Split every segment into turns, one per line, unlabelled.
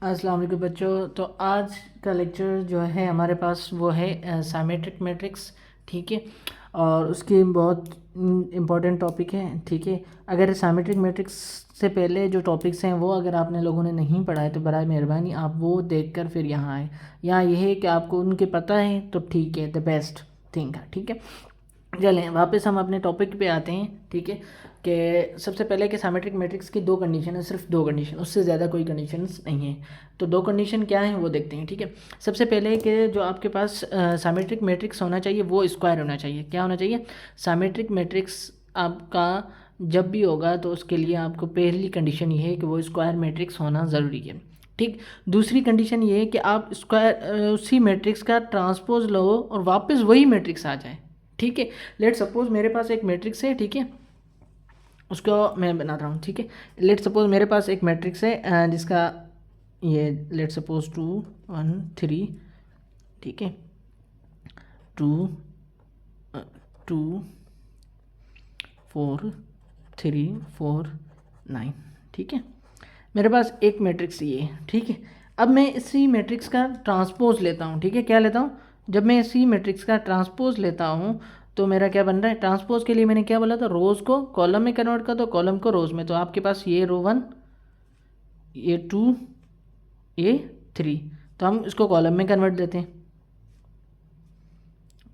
अस्सलाम वालेकुम बच्चों। तो आज का लेक्चर जो है हमारे पास वो है साइमेट्रिक मैट्रिक्स। ठीक है, और उसकी बहुत इम्पोर्टेंट टॉपिक है। ठीक है, अगर साइमेट्रिक मैट्रिक्स से पहले जो टॉपिक्स हैं वो अगर आपने लोगों ने नहीं पढ़ा है तो बराए मेहरबानी आप वो देखकर फिर यहाँ आए। यहाँ यह है कि आपको उनके पता है तो ठीक है, द बेस्ट थिंग है। ठीक है, चलें वापस हम अपने टॉपिक पे आते हैं। ठीक है, कि सबसे पहले कि साइमेट्रिक मैट्रिक्स की दो कंडीशन है, सिर्फ दो कंडीशन, उससे ज़्यादा कोई कंडीशंस नहीं है। तो दो कंडीशन क्या है वो देखते हैं। ठीक है, सबसे पहले कि जो आपके पास साइमेट्रिक मैट्रिक्स होना चाहिए वो स्क्वायर होना चाहिए। क्या होना चाहिए? साइमेट्रिक मैट्रिक्स आपका जब भी होगा तो उसके लिए आपको पहली कंडीशन ये है कि वो स्क्वायर मैट्रिक्स होना ज़रूरी है। ठीक, दूसरी कंडीशन ये है कि आप स्क्वायर उसी मैट्रिक्स का ट्रांसपोज लो और वापस वही मैट्रिक्स आ जाए। ठीक है, लेट सपोज मेरे पास एक मैट्रिक्स है। ठीक है, उसको मैं बना रहा हूँ। ठीक है, लेट सपोज मेरे पास एक मैट्रिक्स है जिसका ये लेट सपोज 2 1 3। ठीक है, 2 2 4 3 4 9। ठीक है, मेरे पास एक मैट्रिक्स ये है। ठीक है, अब मैं इसी मैट्रिक्स का ट्रांसपोज लेता हूँ। ठीक है, क्या लेता हूँ? जब मैं इसी मैट्रिक्स का ट्रांसपोज लेता हूँ तो मेरा क्या बन रहा है? ट्रांसपोज के लिए मैंने क्या बोला था? रोज़ को कॉलम में कन्वर्ट कर दो, कॉलम को रोज़ में। तो आपके पास ये रो 1, ये 2, ये 3, तो हम इसको कॉलम में कन्वर्ट देते हैं।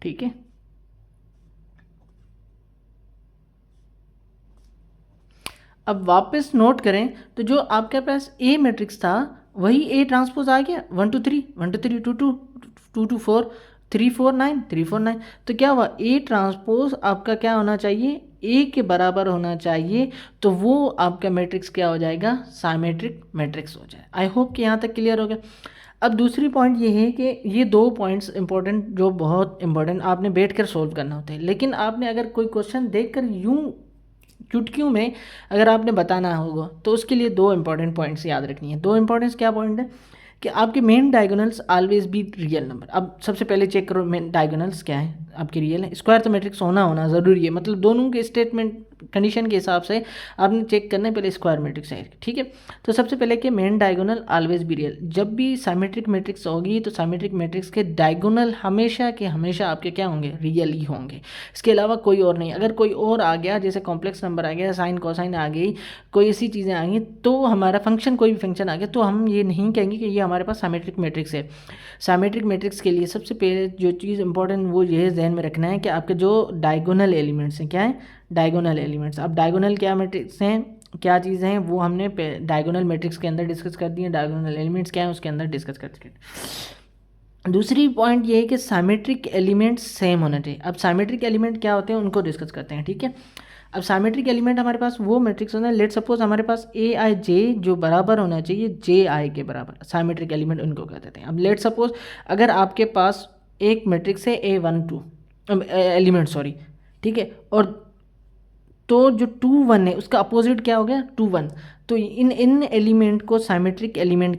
ठीक है, अब वापस नोट करें तो जो आपके पास ए मैट्रिक्स था वही ए ट्रांसपोज आ गया। 1 2 3 1 2 3 2 2 2 2 4 3 4 9 3 4 9। तो क्या हुआ? ए ट्रांसपोज आपका क्या होना चाहिए? ए के बराबर होना चाहिए। तो वो आपका मैट्रिक्स क्या हो जाएगा? साइमेट्रिक मैट्रिक्स हो जाए। आई होप कि यहाँ तक क्लियर हो गया। अब दूसरी पॉइंट ये है कि ये दो पॉइंट्स इंपॉर्टेंट, जो बहुत इंपॉर्टेंट आपने बैठ कर सोल्व करना होता है। लेकिन आपने अगर कोई क्वेश्चन देख कर यूँ चुटकियों में अगर आपने बताना होगा तो उसके लिए दो इंपॉर्टेंट पॉइंट्स याद रखनी है। दो इंपॉर्टेंट्स क्या पॉइंट है? कि आपके main diagonals always be real number. अब सबसे पहले चेक करो मेन डायगोनल्स क्या है, आपके रियल है। स्क्वायर तो मैट्रिक्स होना ज़रूरी है, मतलब दोनों के स्टेटमेंट कंडीशन के हिसाब से आपने चेक करना है पहले स्क्वायर मैट्रिक्स है। ठीक है, तो सबसे पहले कि main diagonal always be real. जब भी साइमेट्रिक मैट्रिक्स होगी तो साइमेट्रिक मैट्रिक्स के डायगोनल हमेशा के हमेशा आपके क्या होंगे? रियल ही होंगे, इसके अलावा कोई और नहीं। अगर कोई और आ गया, जैसे कॉम्प्लेक्स नंबर आ गया, साइन कोसाइन आ गई, कोई ऐसी चीज़ें आ गई, तो हमारा फंक्शन, कोई भी फंक्शन आ गया, तो हम ये नहीं कहेंगे कि ये हमारे पास साइमेट्रिक मैट्रिक्स है। साइमेट्रिक मैट्रिक्स के लिए सबसे पहले जो चीज़ इंपॉर्टेंट वो ये जहन में रखना है कि आपके जो डायगोनल एलिमेंट्स हैं, क्या है? Diagonal elements. अब डायगोनल क्या मैट्रिक्स हैं, क्या चीज़ें हैं, वो हमने डायगोनल मैट्रिक्स के अंदर डिस्कस कर दी है। डायगोनल एलिमेंट्स क्या है उसके अंदर डिस्कस कर दी है। दूसरी पॉइंट ये है कि साइमेट्रिक एलिमेंट्स सेम होना चाहिए। अब साइमेट्रिक एलिमेंट क्या होते हैं उनको डिस्कस करते हैं। ठीक है, अब साइमेट्रिक एलिमेंट हमारे पास वो मैट्रिक्स होना है, लेट सपोज हमारे पास ए आई जे जो बराबर होना चाहिए जे आई के बराबर, साइमेट्रिक एलिमेंट उनको कह देते हैं। अब लेट सपोज अगर आपके पास एक मैट्रिक्स है ए 1 2 एलिमेंट सॉरी, ठीक है, और तो जो 2 1 है उसका अपोजिट क्या हो गया? 2 1। तो इन इन एलिमेंट को साइमेट्रिक एलिमेंट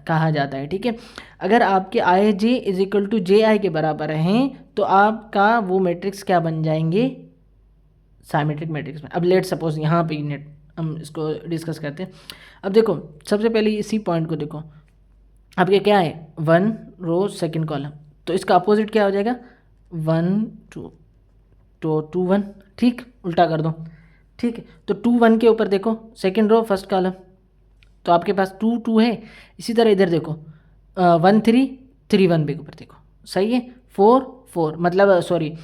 कहा जाता है। ठीक है, अगर आपके आई जे इज इक्वल टू जे आई के बराबर हैं तो आपका वो मैट्रिक्स क्या बन जाएंगे? साइमेट्रिक मैट्रिक्स में। अब लेट सपोज यहाँ पे नेट हम इसको डिस्कस करते हैं। अब देखो सबसे पहले इसी पॉइंट को देखो, आपके क्या है? 1 रो सेकंड कॉलम, तो इसका अपोजिट क्या हो जाएगा? 1 2 तो 2 1। ठीक, उल्टा कर दो। ठीक है, तो 2 1 के ऊपर देखो सेकंड रो फर्स्ट कॉलम, तो आपके पास 2 2 है। इसी तरह इधर देखो 1 3 3 1 के ऊपर देखो, सही है। 4 4 मतलब सॉरी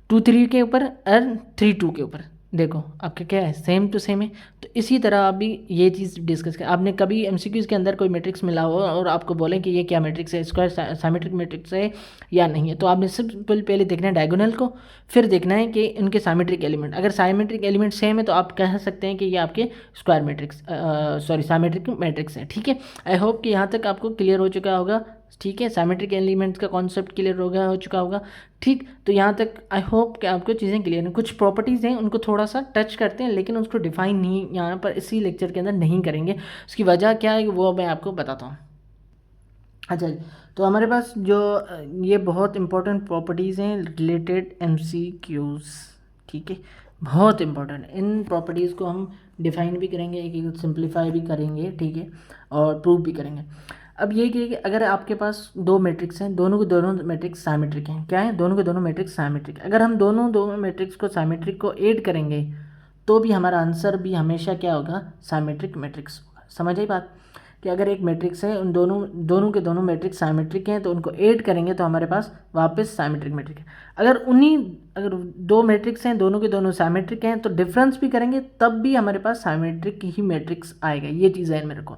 2 3 के ऊपर और 3 2 के ऊपर देखो, आपके क्या है? सेम टू सेम है। तो इसी तरह आप भी ये चीज़ डिस्कस कर, आपने कभी एमसीक्यूज़ के अंदर कोई मैट्रिक्स मिला हो और आपको बोलें कि ये क्या मैट्रिक्स है, स्क्वायर साइमेट्रिक मैट्रिक्स है या नहीं है, तो आपने सिर्फ पहले देखना है डायगोनल को, फिर देखना है कि उनके साइमेट्रिक एलिमेंट। अगर साइमेट्रिक एलिमेंट सेम है तो आप कह सकते हैं कि ये आपके square matrix sorry symmetric matrix है। ठीक है, आई होप कि यहाँ तक आपको क्लियर हो चुका होगा। ठीक है, साइमेट्रिक एलिमेंट्स का कॉन्सेप्ट क्लियर हो चुका होगा। ठीक, तो यहाँ तक आई होप कि आपको चीज़ें क्लियर हैं। कुछ प्रॉपर्टीज़ हैं उनको थोड़ा सा टच करते हैं लेकिन उसको डिफाइन नहीं यहाँ पर इसी लेक्चर के अंदर नहीं करेंगे। उसकी वजह क्या है वो मैं आपको बताता हूँ। अच्छा, तो हमारे पास जो ये बहुत इंपॉर्टेंट प्रॉपर्टीज़ हैं रिलेटेड एमसीक्यूज़। ठीक है, बहुत इंपॉर्टेंट, इन प्रॉपर्टीज़ को हम डिफाइन भी करेंगे, एक एक सिंप्लीफाई भी करेंगे, ठीक है, और प्रूव भी करेंगे। अब ये कि अगर आपके पास दो मैट्रिक्स हैं, दोनों के दोनों मैट्रिक्स साइमेट्रिक हैं, क्या है, दोनों के दोनों मैट्रिक्स साइमेट्रिक, अगर हम दोनों मैट्रिक्स को साइमेट्रिक को ऐड करेंगे तो भी हमारा आंसर भी हमेशा क्या होगा, साइमेट्रिक मैट्रिक्स होगा। समझ आई बात, कि अगर एक मैट्रिक्स है, उन दोनों के दोनों मैट्रिक्स साइमेट्रिक हैं तो उनको ऐड करेंगे तो हमारे पास वापस साइमेट्रिक मैट्रिक है। अगर दो मैट्रिक्स हैं, दोनों के दोनों साइमेट्रिक हैं तो डिफरेंस भी करेंगे तब भी हमारे पास साइमेट्रिक ही मैट्रिक्स आएगा। ये चीज़ है मेरे को,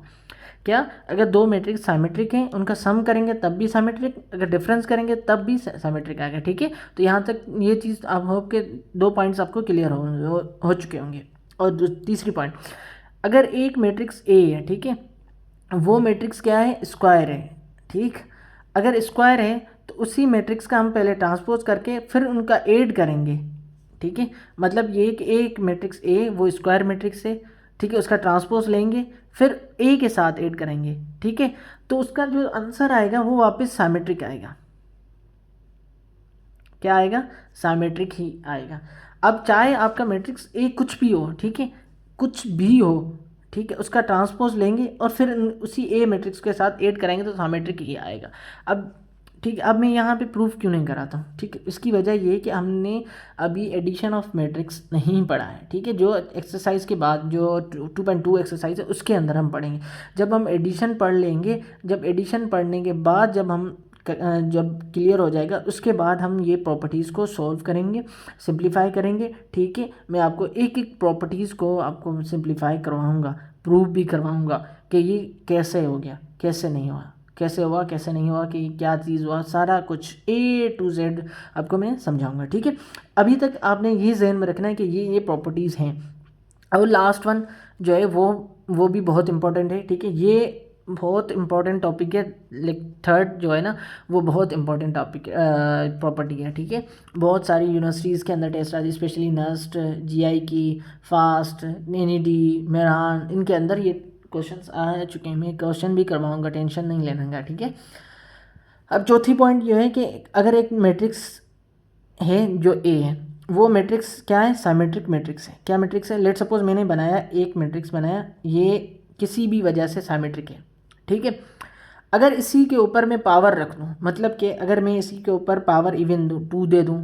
क्या, अगर दो मैट्रिक्स साइमेट्रिक हैं उनका सम करेंगे तब भी साइमेट्रिक, अगर डिफरेंस करेंगे तब भी साइमेट्रिक आएगा, ठीक है। तो यहाँ तक ये चीज़ आप होप के दो पॉइंट्स आपको क्लियर हो चुके होंगे। और तीसरी पॉइंट, अगर एक मैट्रिक्स ए है, ठीक है, वो मैट्रिक्स क्या है, स्क्वायर है, ठीक, अगर स्क्वायर है तो उसी मैट्रिक्स का हम पहले ट्रांसपोज करके फिर उनका ऐड करेंगे, ठीक है। मतलब ये कि एक मैट्रिक्स ए वो स्क्वायर मैट्रिक्स है, ठीक है, उसका ट्रांसपोज लेंगे फिर ए के साथ ऐड करेंगे, ठीक है, तो उसका जो आंसर आएगा वो वापस साइमेट्रिक आएगा। क्या आएगा, साइमेट्रिक ही आएगा। अब चाहे आपका मैट्रिक्स ए कुछ भी हो, ठीक है, कुछ भी हो, ठीक है, उसका ट्रांसपोज लेंगे और फिर उसी ए मैट्रिक्स के साथ ऐड करेंगे तो साइमेट्रिक ही आएगा। अब ठीक है, अब मैं यहाँ पे प्रूफ क्यों नहीं कराता हूँ, ठीक है, इसकी वजह ये कि हमने अभी एडिशन ऑफ मैट्रिक्स नहीं पढ़ा है, ठीक है, जो एक्सरसाइज के बाद जो 2.2 एक्सरसाइज है उसके अंदर हम पढ़ेंगे। जब हम एडिशन पढ़ लेंगे, जब एडिशन पढ़ने के बाद जब क्लियर हो जाएगा उसके बाद हम ये प्रॉपर्टीज़ को सॉल्व करेंगे, सिंप्लीफाई करेंगे, ठीक है। मैं आपको एक एक प्रॉपर्टीज़ को आपको सिंप्लीफाई करवाऊँगा, प्रूफ भी करवाऊँगा कि ये कैसे हो गया, कैसे नहीं हुआ, कैसे हुआ, कैसे नहीं हुआ, कि क्या चीज़ हुआ, सारा कुछ A to Z आपको मैं समझाऊंगा, ठीक है। अभी तक आपने ये जहन में रखना है कि ये प्रॉपर्टीज़ हैं। अब लास्ट वन जो है वो भी बहुत इंपॉर्टेंट है, ठीक है, ये बहुत इंपॉर्टेंट टॉपिक है, थर्ड जो है ना वो बहुत इंपॉर्टेंट टॉपिक प्रॉपर्टी है, ठीक है। बहुत सारी यूनिवर्सिटीज़ के अंदर टेस्ट आती है, स्पेशली नस्ट, GI की, फास्ट, NED, मेहरान, इनके अंदर ये क्वेश्चंस आ चुके हैं। मैं क्वेश्चन भी करवाऊंगा, टेंशन नहीं लेना का, ठीक है। अब चौथी पॉइंट ये है कि अगर एक मैट्रिक्स है जो ए है, वो मैट्रिक्स क्या है, साइमेट्रिक मैट्रिक्स है। क्या मैट्रिक्स है, लेट सपोज मैंने बनाया एक मैट्रिक्स बनाया, ये किसी भी वजह से साइमेट्रिक है, ठीक है। अगर इसी के ऊपर मैं पावर रख दूँ, मतलब कि अगर मैं इसी के ऊपर पावर इवन दूँ, 2 दे दूँ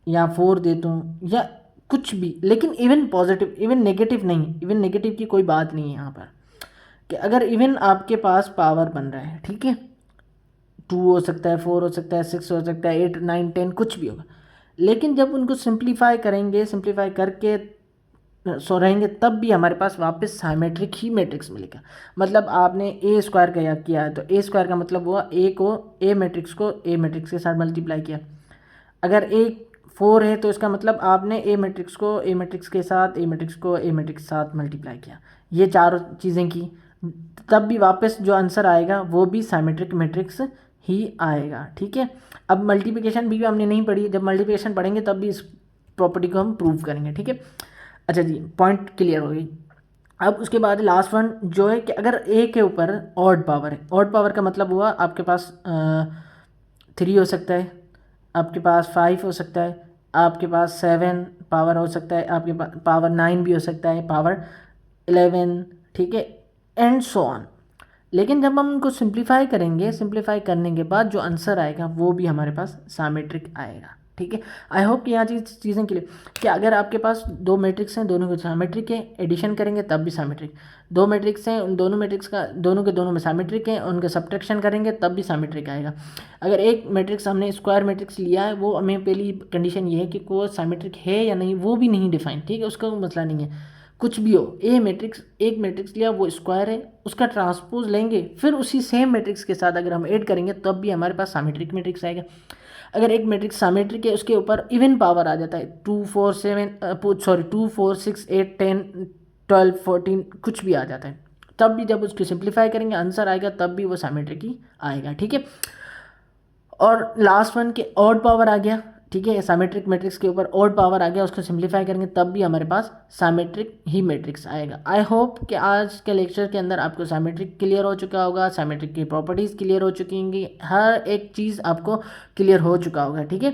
या 4 दे दूँ या कुछ भी, लेकिन इवन पॉजिटिव, इवन नेगेटिव नहीं, इवन नेगेटिव की कोई बात नहीं है यहाँ पर, कि अगर इवन आपके पास पावर बन रहा है, ठीक है, 2 हो सकता है, 4 हो सकता है, 6 हो सकता है, 8, 9, 10 कुछ भी होगा, लेकिन जब उनको सिंप्लीफाई करेंगे, सिंप्लीफाई करके सो रहेंगे तब भी हमारे पास वापस साइमेट्रिक ही मैट्रिक्स मिलेगा। मतलब आपने ए स्क्वायर का किया है तो ए स्क्वायर का मतलब हुआ ए मैट्रिक्स को ए मैट्रिक्स के साथ मल्टीप्लाई किया। अगर ए 4 है तो इसका मतलब आपने ए मैट्रिक्स को ए मैट्रिक्स के साथ, ए मैट्रिक्स को ए मैट्रिक्स के साथ मल्टीप्लाई किया, ये चारों चीज़ें की, तब भी वापस जो आंसर आएगा वो भी साइमेट्रिक मैट्रिक्स ही आएगा, ठीक है। अब मल्टीप्लिकेशन भी हमने नहीं पढ़ी, जब मल्टीप्लिकेशन पढ़ेंगे तब भी इस प्रॉपर्टी को हम प्रूव करेंगे, ठीक है। अच्छा जी, पॉइंट क्लियर हो गई। अब उसके बाद लास्ट वन जो है कि अगर ए के ऊपर ऑड पावर है, ऑड पावर का मतलब हुआ आपके पास 3 हो सकता है, आपके पास 5 हो सकता है, आपके पास 7 पावर हो सकता है, आपके पास पावर 9 भी हो सकता है, पावर 11, ठीक है, एंड सो ऑन। लेकिन जब हम उनको सिंप्लीफाई करेंगे, सिंप्लीफाई करने के बाद जो आंसर आएगा वो भी हमारे पास साइमेट्रिक आएगा, ठीक है। आई होप कि यहाँ चीज़ें के लिए कि अगर आपके पास दो मैट्रिक्स हैं, दोनों के साइमेट्रिक है, एडिशन करेंगे तब भी साइमेट्रिक, दो मैट्रिक्स हैं, उन दोनों मैट्रिक्स का दोनों के दोनों में साइमेट्रिक है, उनका सब्ट्रैक्शन करेंगे तब भी साइमेट्रिक आएगा। अगर एक मैट्रिक्स हमने स्क्वायर मैट्रिक्स लिया है, वो हमें पहली कंडीशन ये है कि वो साइमेट्रिक है या नहीं वो भी नहीं डिफाइन, ठीक है, उसका मसला नहीं है, कुछ भी हो, ए मैट्रिक्स, एक मैट्रिक्स लिया वो स्क्वायर है, उसका ट्रांसपोज लेंगे फिर उसी सेम मैट्रिक्स के साथ अगर हम ऐड करेंगे तब भी हमारे पास साइमेट्रिक मैट्रिक्स आएगा। अगर एक मैट्रिक्स साइमेट्रिक है, उसके ऊपर इवन पावर आ जाता है, 2 4 6 8 10 12 14 कुछ भी आ जाता है, तब भी जब उसको सिंप्लीफाई करेंगे आंसर आएगा तब भी वो साइमेट्रिक ही आएगा, ठीक है। और लास्ट वन के ऑड पावर आ गया, ठीक है, साइमेट्रिक मैट्रिक्स के ऊपर ऑड पावर आ गया, उसको सिंप्लीफाई करेंगे तब भी हमारे पास साइमेट्रिक ही मैट्रिक्स आएगा। आई होप कि आज के लेक्चर के अंदर आपको साइमेट्रिक क्लियर हो चुका होगा, साइमेट्रिक की प्रॉपर्टीज़ क्लियर हो चुकी होंगी, हर एक चीज़ आपको क्लियर हो चुका होगा, ठीक है,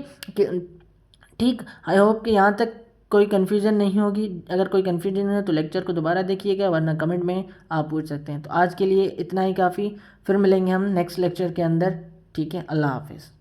ठीक। आई होप कि यहाँ तक कोई कन्फ्यूज़न नहीं होगी। अगर कोई कन्फ्यूजन है तो लेक्चर को दोबारा देखिएगा, वरना कमेंट में आप पूछ सकते हैं। तो आज के लिए इतना ही काफ़ी, फिर मिलेंगे हम नेक्स्ट लेक्चर के अंदर। ठीक है, अल्लाह हाफिज़।